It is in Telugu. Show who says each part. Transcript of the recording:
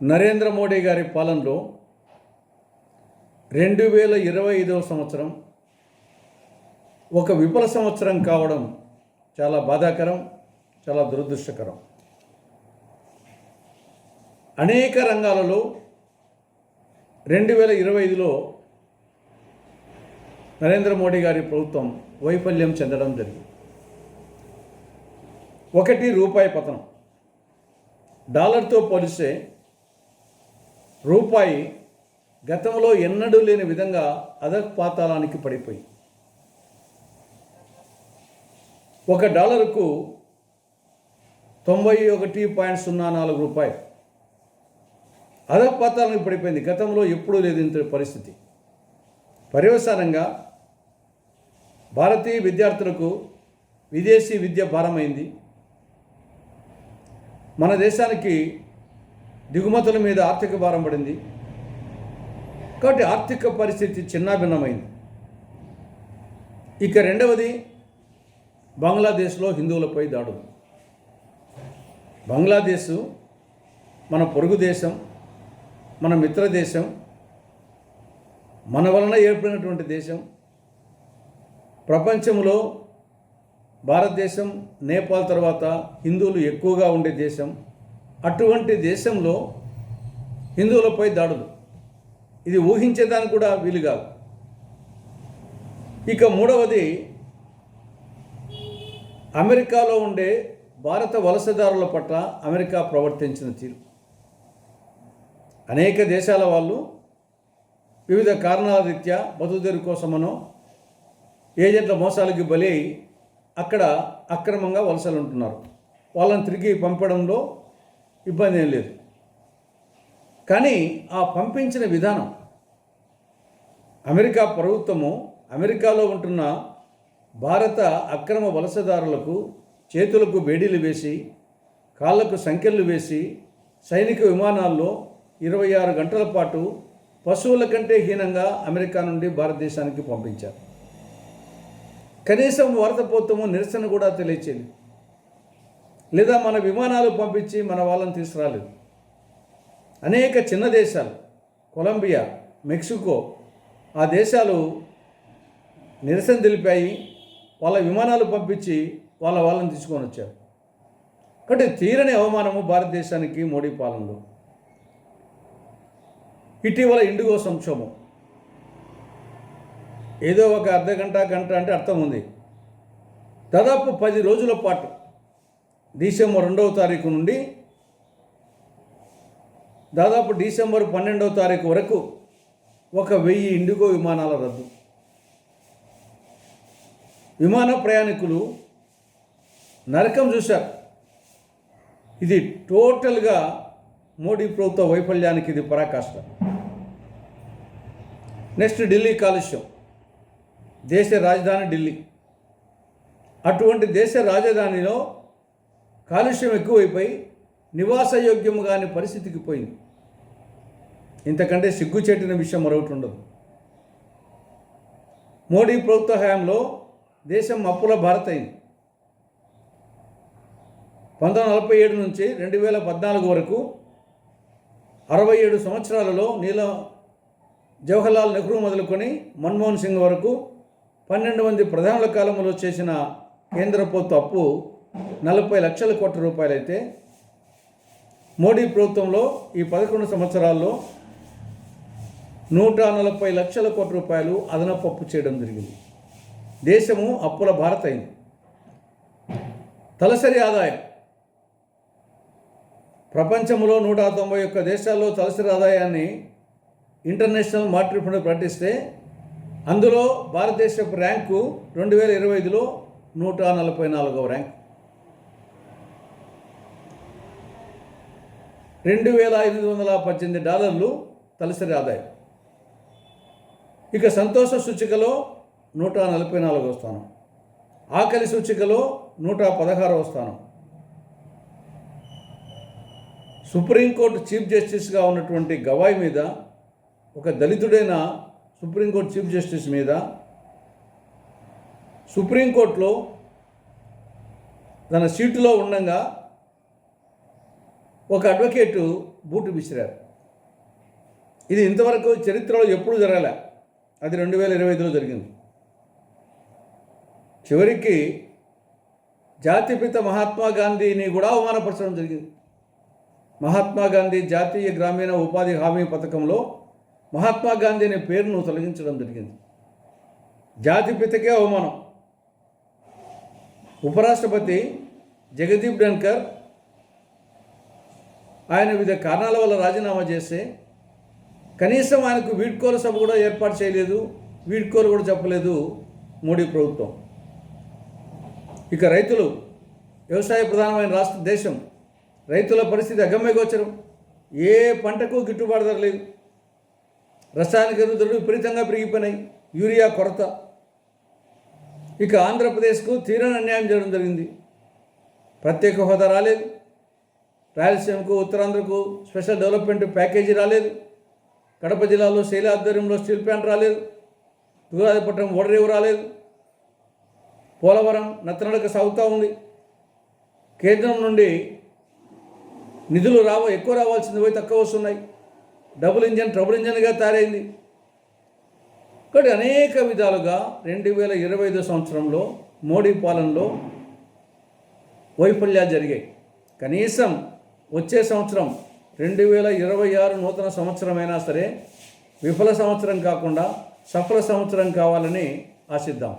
Speaker 1: నరేంద్ర మోడీ గారి పాలనలో 2025వ సంవత్సరం ఒక విఫల సంవత్సరం కావడం చాలా బాధాకరం, చాలా దురదృష్టకరం. అనేక రంగాలలో 2025లో నరేంద్ర మోడీ గారి ప్రభుత్వం వైఫల్యం చెందడం జరిగింది. ఒకటి, రూపాయి పతనం. డాలర్తో పోలిస్తే రూపాయి గతంలో ఎన్నడూ లేని విధంగా అధపాతాళానికి పడిపోయి $1కు 91.04 రూపాయలు అధపాతాళానికి పడిపోయింది. గతంలో ఎప్పుడూ లేదు ఇంత పరిస్థితి. పర్యవసానంగా భారతీయ విద్యార్థులకు విదేశీ విద్య భారమైంది. మన దేశానికి దిగుమతుల మీద ఆర్థిక భారం పడింది. కాబట్టి ఆర్థిక పరిస్థితి చిన్నాభిన్నమైంది. ఇక రెండవది, బంగ్లాదేశ్లో హిందువులపై దాడులు. బంగ్లాదేశ్ మన పొరుగు దేశం, మన మిత్ర దేశం, మన వలన ఏర్పడినటువంటి దేశం. ప్రపంచంలో భారతదేశం, నేపాల్ తర్వాత హిందువులు ఎక్కువగా ఉండే దేశం. అటువంటి దేశంలో హిందువులపై దాడులు, ఇది ఊహించేదానికి కూడా వీలు కాదు. ఇక మూడవది, అమెరికాలో ఉండే భారత వలసదారుల పట్ల అమెరికా ప్రవర్తించిన తీరు. అనేక దేశాల వాళ్ళు వివిధ కారణాల రీత్యా బతుకుదెరువు కోసమనో ఏజెంట్ల మోసాలకి బలి అక్కడ అక్రమంగా వలసలు ఉంటున్నారు. వాళ్ళని తిరిగి పంపడంలో ఇబ్బంది ఏం లేదు. కానీ ఆ పంపించిన విధానం, అమెరికా ప్రభుత్వము అమెరికాలో ఉంటున్న భారత అక్రమ వలసదారులకు చేతులకు బేడీలు వేసి, కాళ్లకు సంకెళ్ళు వేసి, సైనిక విమానాల్లో 26 గంటల పాటు పశువుల కంటే హీనంగా అమెరికా నుండి భారతదేశానికి పంపించారు. కనీసం వరదపోతము నిరసన కూడా తెలియచేయలేదు, లేదా మన విమానాలు పంపించి మన వాళ్ళని తీసుకురాలేదు. అనేక చిన్న దేశాలు, కొలంబియా, మెక్సికో, ఆ దేశాలు నిరసన తెలిపాయి. వాళ్ళ విమానాలు పంపించి వాళ్ళని తీసుకొని వచ్చారు. కాబట్టి తీరని అవమానము భారతదేశానికి మోడీ పాలనలో. ఇటీవల ఇండిగో సంక్షోభం, ఏదో ఒక అర్ధగంట గంట అంటే అర్థం ఉంది. దాదాపు 10 రోజుల పాటు డిసెంబర్ 2వ తారీఖు నుండి దాదాపు డిసెంబర్ 12వ తారీఖు వరకు 1000 ఇండిగో విమానాల రద్దు. విమాన ప్రయాణికులు నరకం చూశారు. ఇది టోటల్గా మోడీ ప్రభుత్వ వైఫల్యానికి ఇది పరాకాష్ట. నెక్స్ట్, ఢిల్లీ కాలుష్యం. దేశ రాజధాని ఢిల్లీ. అటువంటి దేశ రాజధానిలో కాలుష్యం ఎక్కువైపోయి నివాసయోగ్యము కాని పరిస్థితికి పోయింది. ఇంతకంటే సిగ్గుచేటిన విషయం మరొకటి ఉండదు. మోడీ ప్రభుత్వ హయాంలో దేశం అప్పుల భారత్ అయింది. 1947 నుంచి 2014 వరకు 67 సంవత్సరాలలో జవహర్లాల్ నెహ్రూ మొదలుకొని మన్మోహన్ సింగ్ వరకు 12 మంది ప్రధానుల కాలంలో చేసిన కేంద్ర ప్రభుత్వ అప్పు 40 లక్షల కోట్ల రూపాయలు అయితే, మోడీ ప్రభుత్వంలో ఈ 11 సంవత్సరాల్లో 140 లక్షల కోట్ల రూపాయలు అదనపు అప్పు చేయడం జరిగింది. దేశము అప్పుల భారత్ అయింది. తలసరి ఆదాయం ప్రపంచంలో 191 దేశాల్లో తలసరి ఆదాయాన్ని ఇంటర్నేషనల్ మానిటరీ ఫండ్ ప్రకటిస్తే అందులో భారతదేశపు ర్యాంకు 2025లో 144వ ర్యాంక్. $2,818 తలసరి ఆదాయం. ఇక సంతోష సూచికలో 144వ స్థానం, ఆకలి సూచికలో 116వ స్థానం. సుప్రీంకోర్టు చీఫ్ జస్టిస్గా ఉన్నటువంటి గవాయ్ మీద, ఒక దళితుడైన సుప్రీంకోర్టు చీఫ్ జస్టిస్ మీద సుప్రీంకోర్టులో తన సీటులో ఉండగా ఒక అడ్వకేటు బూటు విసిరారు. ఇది ఇంతవరకు చరిత్రలో ఎప్పుడు జరగలే. అది 2025లో జరిగింది. చివరికి జాతిపిత మహాత్మా గాంధీని కూడా అవమానపరచడం జరిగింది. మహాత్మా గాంధీ జాతీయ గ్రామీణ ఉపాధి హామీ పథకంలో మహాత్మా గాంధీ అనే పేరును తొలగించడం జరిగింది. జాతిపితకే అవమానం. ఉపరాష్ట్రపతి జగదీప్ ధన్కర్ ఆయన వివిధ కారణాల వల్ల రాజీనామా చేస్తే కనీసం ఆయనకు వీడ్కోలు సభ కూడా ఏర్పాటు చేయలేదు, వీడ్కోలు కూడా చెప్పలేదు మోడీ ప్రభుత్వం. ఇక రైతులు, వ్యవసాయ ప్రధానమైన రాష్ట్ర దేశం, రైతుల పరిస్థితి అగమ్యగోచరం. ఏ పంటకు గిట్టుబాటు ధర లేదు. రసాయనిక ఎరువులు విపరీతంగా పెరిగిపోయినాయి, యూరియా కొరత. ఇక ఆంధ్రప్రదేశ్కు తీరని అన్యాయం జరగడం జరిగింది. ప్రత్యేక హోదా రాలేదు, రాయలసీమకు ఉత్తరాంధ్రకు స్పెషల్ డెవలప్మెంట్ ప్యాకేజీ రాలేదు, కడప జిల్లాలో శైల ఆధ్వర్యంలో స్టీల్ ప్లాంట్ రాలేదు, తూరాదిపట్నం ఓడరేవు రాలేదు, పోలవరం నత్తనడక సాగుతూ ఉంది. కేంద్రం నుండి నిధులు ఎక్కువ రావాల్సింది పోయి తక్కువ వస్తున్నాయి. ట్రబుల్ ఇంజన్గా తయారైంది. కాబట్టి అనేక విధాలుగా 2025 సంవత్సరంలో మోడీ పాలనలో వైఫల్యాలు జరిగాయి. కనీసం వచ్చే సంవత్సరం 2026 నూతన సంవత్సరమైనా సరే విఫల సంవత్సరం కాకుండా సఫల సంవత్సరం కావాలని ఆశిద్దాం.